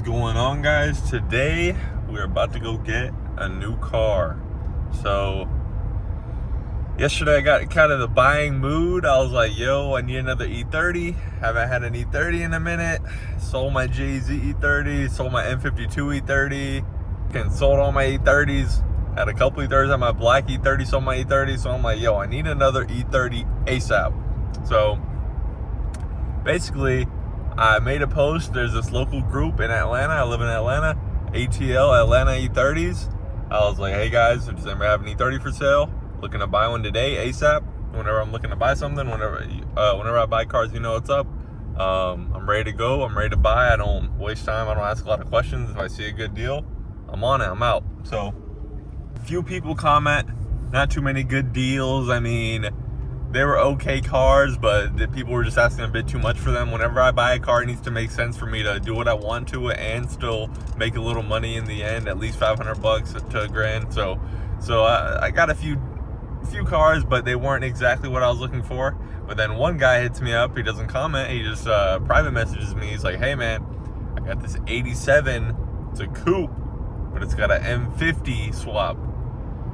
What's going on, guys? Today we're about to go get a new car. So yesterday I got kind of the buying mood. I was like, yo, I need another E30. Haven't had an E30 in a minute. Sold my JZ E30, sold my M52 E30, and sold all my E30s. Had a couple E30s on my black E30, sold my E30. So I'm like, yo, I need another E30 ASAP. So basically, I made a post. There's this local group in Atlanta. I live in Atlanta. ATL, Atlanta E30s. I was like, hey guys, does anybody have an E30 for sale? Looking to buy one today, ASAP. Whenever I'm looking to buy something, whenever I buy cars, you know what's up. I'm ready to go. I'm ready to buy. I don't waste time. I don't ask a lot of questions. If I see a good deal, I'm on it. I'm out. So, few people comment. Not too many good deals. I mean, they were okay cars, but the people were just asking a bit too much for them. Whenever I buy a car, it needs to make sense for me to do what I want to it and still make a little money in the end, at least 500 bucks to a grand. So I got a few cars, but they weren't exactly what I was looking for. But then one guy hits me up. He doesn't comment. He just private messages me. He's like, hey man, I got this 87. It's a coupe, but it's got an M50 swap.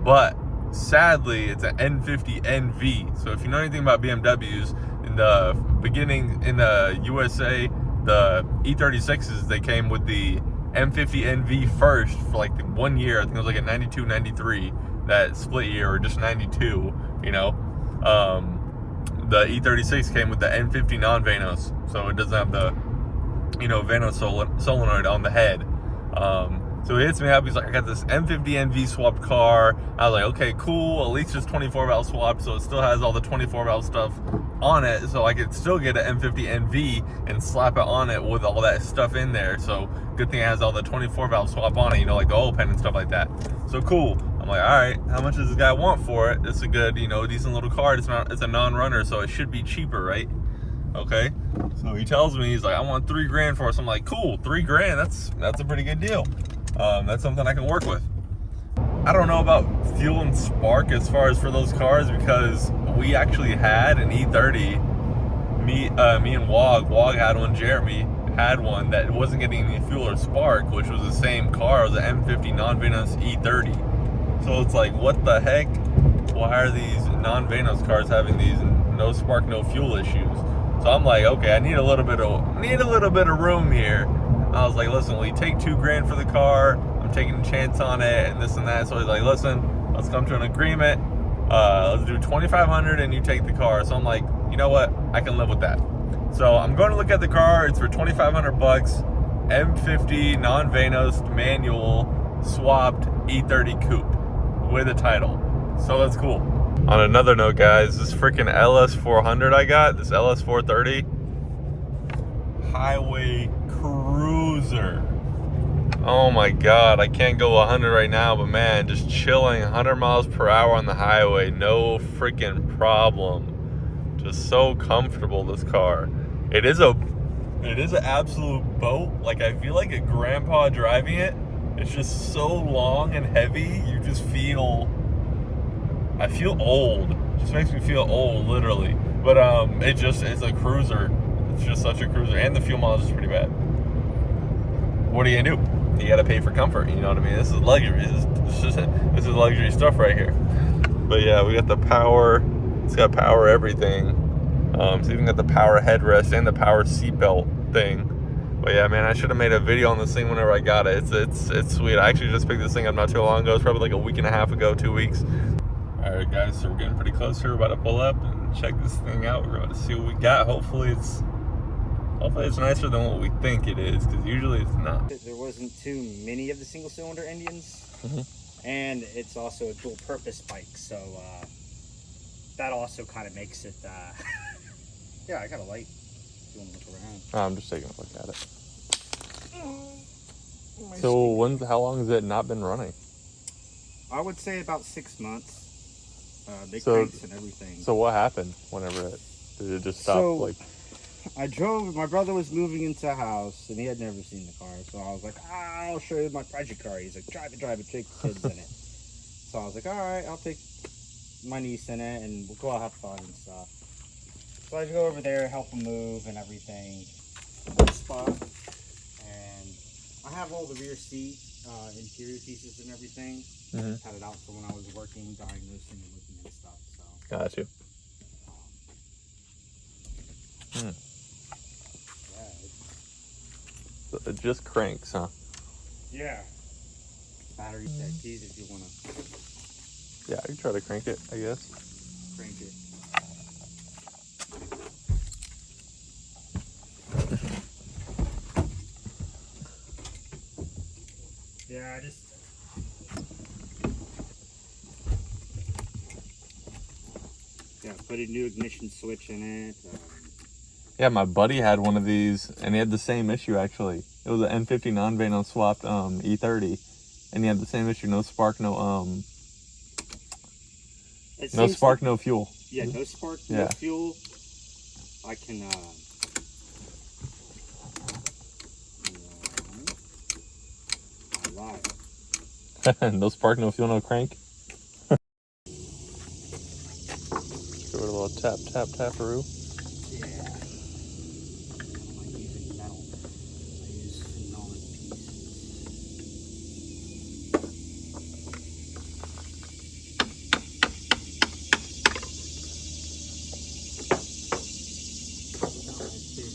But sadly, it's an N50NV. So if you know anything about BMWs, in the beginning in the USA, the E36s, they came with the M50NV first for like 1 year. I think it was like a 92, 93, that split year, or just 92, you know. The E36 came with the N50 non-Vanos, so it doesn't have the, you know, Vanos solenoid on the head. So he hits me up. He's like, I got this M50NV swapped car. I was like, okay, cool. At least it's 24 valve swapped, so it still has all the 24 valve stuff on it. So I could still get an M50NV and slap it on it with all that stuff in there. So good thing it has all the 24 valve swap on it, you know, like the oil pan and stuff like that. So cool. I'm like, all right, how much does this guy want for it? It's a good, you know, decent little car. It's a non-runner, so it should be cheaper, right? Okay. So he tells me, he's like, I want $3 grand for it. So I'm like, cool, $3 grand. That's a pretty good deal. That's something I can work with. I don't know about fuel and spark as far as for those cars, because we actually had an E30. Me and Wog had one. Jeremy had one that wasn't getting any fuel or spark, which was the same car. It was an M50 non-Vanos E30. So it's like, what the heck? Why are these non-Vanos cars having these no spark, no fuel issues? So I'm like, okay, I need a little bit of room here. I was like, listen, will you take $2 grand for the car? I'm taking a chance on it and this and that. So he's like, listen, let's come to an agreement. Let's do $2,500 and you take the car. So I'm like, you know what? I can live with that. So I'm going to look at the car. It's for $2,500 bucks. M50 non-Vanos manual swapped E30 coupe with a title. So that's cool. On another note, guys, this freaking LS400 I got, this LS430 highway cruiser. Oh my god, I can't go 100 right now, but man, just chilling 100 miles per hour on the highway, no freaking problem. Just so comfortable, this car. It is an absolute boat. Like, I feel like a grandpa driving it. It's just so long and heavy. You just feel, I feel old. It just makes me feel old, literally. But it's a cruiser. It's just such a cruiser, and the fuel mileage is pretty bad. What are you gonna do? You gotta pay for comfort, you know what I mean? This is luxury. This is luxury stuff right here. But yeah, we got the power. It's got power everything. It's even got the power headrest and the power seatbelt thing. But yeah, man, I should have made a video on this thing whenever I got it. It's sweet. I actually just picked this thing up not too long ago. It's probably like a week and a half ago, 2 weeks. All right, guys, so we're getting pretty close here. We're about to pull up and check this thing out. We're about to see what we got. Hopefully it's nicer than what we think it is, because usually it's not. There wasn't too many of the single-cylinder engines, and it's also a dual-purpose bike, so that also kind of makes it. Yeah, I got a light. If you want to look around. I'm just taking a look at it. So how long has it not been running? I would say about 6 months. Big cranks and everything. So what happened whenever did it just stop? My brother was moving into a house, and he had never seen the car, so I was like, I'll show you my project car. He's like, drive it, take the kids in it. So I was like, all right, I'll take my niece in it, and we'll go out, have fun and stuff. So I go over there, help him move and everything. One spot, and have all the rear seat interior pieces and everything. Had it out for when I was working, diagnosing and looking at stuff. So. Got you. Yeah. So it just cranks, huh? Yeah. Battery tech keys if you want to Yeah, I can try to crank it, I guess. crank it. Yeah, put a new ignition switch in it. Yeah, my buddy had one of these, and he had the same issue, actually. It was an M50NV on swapped E30, and he had the same issue, no spark, no spark, no fuel. Yeah, no spark, no fuel. I can, I lied. No spark, no fuel, no crank. Give it a little tap, tap, taparoo. Yeah. I don't like using metal. I use phenolic pieces. Not my favorite thing.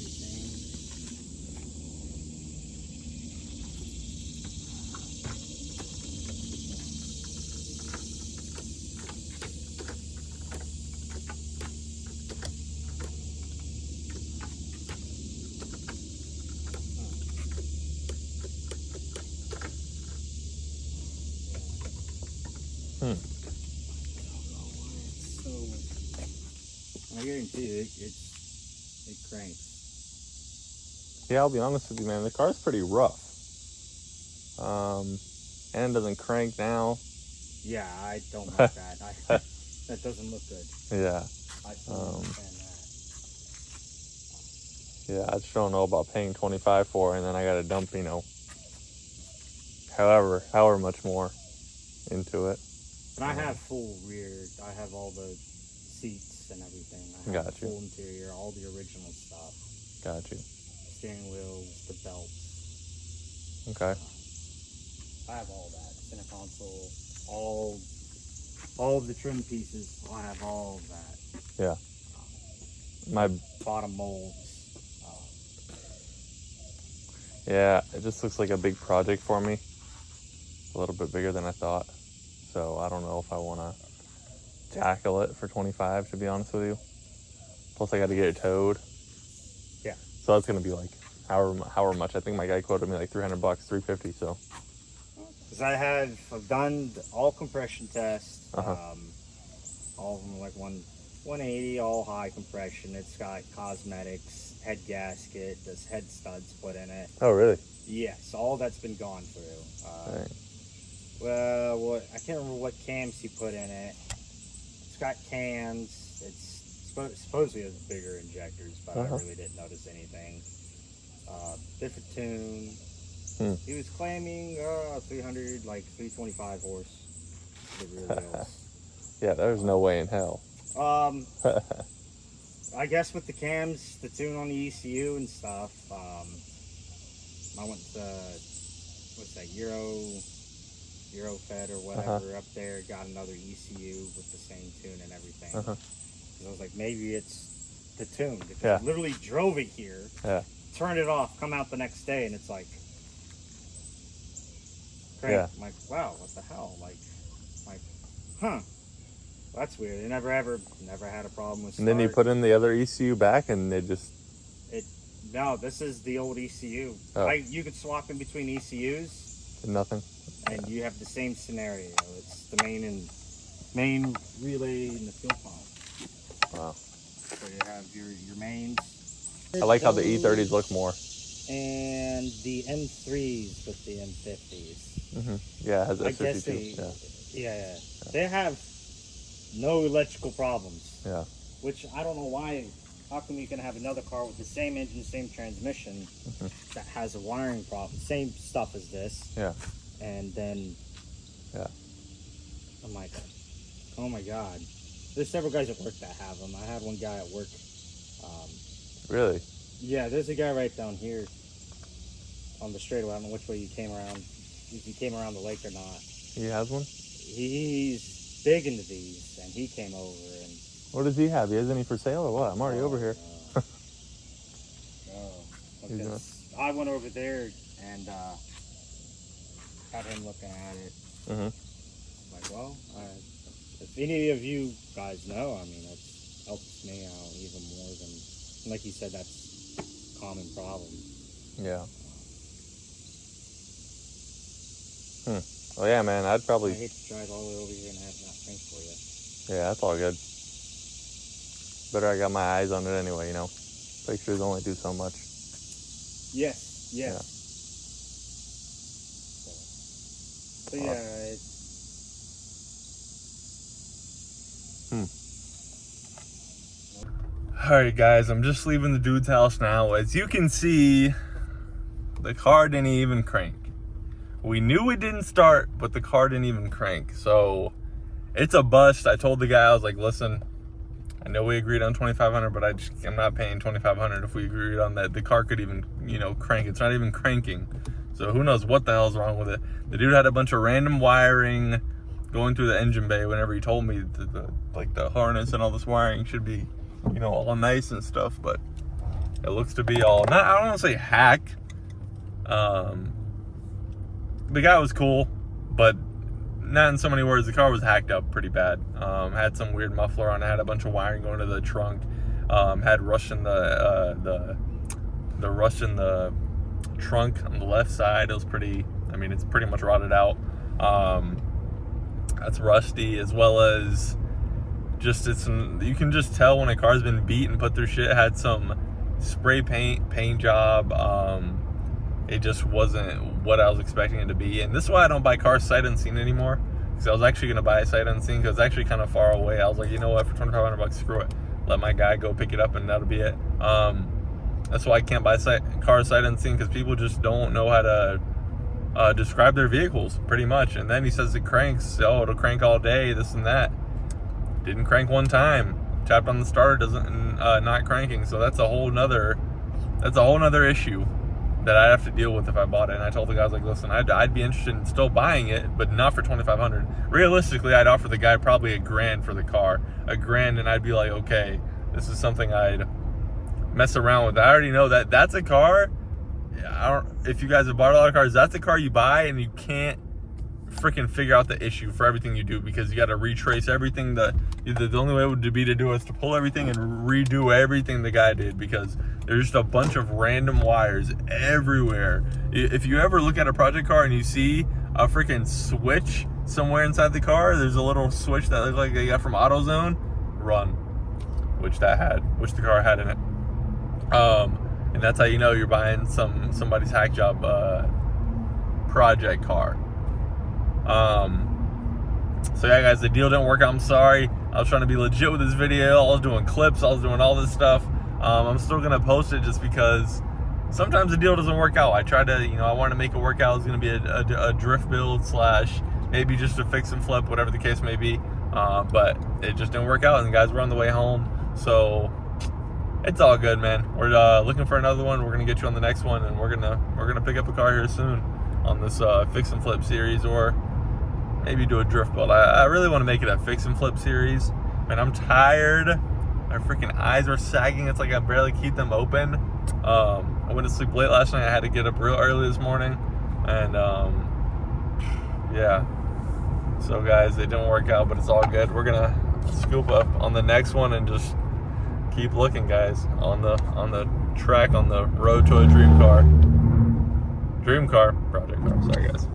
I guarantee you, it cranks. Yeah, I'll be honest with you, man. The car's pretty rough. And it doesn't crank now. Yeah, I don't like that. That doesn't look good. Yeah. I fully understand that. Yeah, I just don't know about paying $25 for it, and then I got to dump, however much more into it. And I have full rear. I have all the seats and everything. I have full interior, all the original stuff. Got you. Steering wheels, the belts. Okay. I have all that. Center console, all of the trim pieces. I have all of that. Yeah. My bottom molds. Yeah, it just looks like a big project for me. A little bit bigger than I thought. So I don't know if I want to tackle it for $25, to be honest with you. Plus I got to get it towed. Yeah. So that's going to be like however much. I think my guy quoted me like $300, $350. So. Because I've done all compression tests. All of them like 180, all high compression. It's got cosmetics, head gasket, there's head studs put in it. Oh, really? Yes, all that's been gone through. Dang. Well, I can't remember what cams he put in it. It's got cams. It's supposedly has bigger injectors, but I really didn't notice anything. Different tune. He was claiming 300, like 325 horse. The rear wheels. Yeah, there's no way in hell. I guess with the cams, the tune on the ECU and stuff, I went to, what's that, Euro Fed or whatever up there, got another ECU with the same tune and everything. So I was like, maybe it's the tune, because I literally drove it here, turned it off, come out the next day, and it's like, crank. I'm like, wow, what the hell? Like, huh. That's weird. They never had a problem with start. And then you put in the other ECU back, and no, this is the old ECU. You could swap in between ECUs. Nothing. And you have the same scenario. It's the main relay and the fuel pump. Wow. So you have your mains. I like how the E30s look more. And the M3s with the M50s. Yeah, it has I guess they have no electrical problems. Yeah. Which I don't know why. How come you can have another car with the same engine, same transmission that has a wiring problem, same stuff as this? Yeah. And then, I'm like, oh my god. There's several guys at work that have them. I had one guy at work. Really? Yeah, there's a guy right down here. on the straightaway. I don't know which way you came around, if you came around the lake or not. He has one? He's big into these, and he came over. And What does he have? He has any for sale or what? I'm already over here. Because I went over there and had him looking at it. Like, well, if any of you guys know, I mean, it helps me out even more than, like you said, that's a common problem. Yeah. Well, yeah, man, I'd probably... I hate to drive all the way over here and have that thing for you. Yeah, that's all good. Better I got my eyes on it anyway, you know. Pictures only do so much. Yes. Yeah. So yeah, it's... Alright guys, I'm just leaving the dude's house now. As you can see, the car didn't even crank. We knew it didn't start, but the car didn't even crank. So it's a bust. I told the guy, I was like, listen, I know we agreed on $2,500, but I'm not paying $2,500 if we agreed on that. The car could even, you know, crank. It's not even cranking. So who knows what the hell's wrong with it. The dude had a bunch of random wiring going through the engine bay whenever he told me that the harness and all this wiring should be, you know, all nice and stuff, but it looks to be all, not, I don't want to say hack. The guy was cool, but not in so many words. The car was hacked up pretty bad. Had some weird muffler on it, had a bunch of wiring going to the trunk, had rust in the rust in the trunk on the left side. It was pretty, I mean, it's pretty much rotted out. That's rusty, as well as just, you can just tell when a car's been beat and put through shit. It had some spray paint job. It just wasn't what I was expecting it to be. And this is why I don't buy cars sight unseen anymore, because I was actually going to buy a sight unseen because it's actually kind of far away. I was like, you know what, for $2,500, screw it. Let my guy go pick it up and that'll be it. That's why I can't buy cars sight unseen, because people just don't know how to describe their vehicles, pretty much. And then he says it cranks. Oh, it'll crank all day, this and that. Didn't crank one time. Tapped on the starter, doesn't not cranking. So that's a whole nother issue that I'd have to deal with if I bought it. And I told the guys, like, listen, I'd be interested in still buying it, but not for $2,500. Realistically, I'd offer the guy probably $1,000 for the car, $1,000, and I'd be like, okay, this is something I'd mess around with. I already know that that's a car. If you guys have bought a lot of cars, that's a car you buy and you can't freaking figure out the issue for everything you do, because you got to retrace everything. The only way would be to do is to pull everything and redo everything the guy did, because there's just a bunch of random wires everywhere. If you ever look at a project car and you see a freaking switch somewhere inside the car, there's a little switch that looks like they got from AutoZone, run, which the car had in it. And that's how you know you're buying somebody's hack job project car. So yeah, guys, the deal didn't work out. I'm sorry. I was trying to be legit with this video. I was doing clips. I was doing all this stuff. I'm still gonna post it just because sometimes the deal doesn't work out. I tried to, you know, I wanted to make it work out. It's gonna be a drift build / maybe just a fix and flip, whatever the case may be. But it just didn't work out, and the guys were on the way home. So it's all good, man. We're looking for another one. We're gonna get you on the next one, and we're gonna pick up a car here soon on this fix and flip series, or maybe do a drift build. I really want to make it a fix and flip series, and I'm tired. My freaking eyes are sagging. It's like I barely keep them open. I went to sleep late last night. I had to get up real early this morning, and yeah. So guys, it didn't work out, but it's all good. We're gonna scoop up on the next one and just keep looking, guys, on the track, on the road to a dream car project car. Sorry, guys.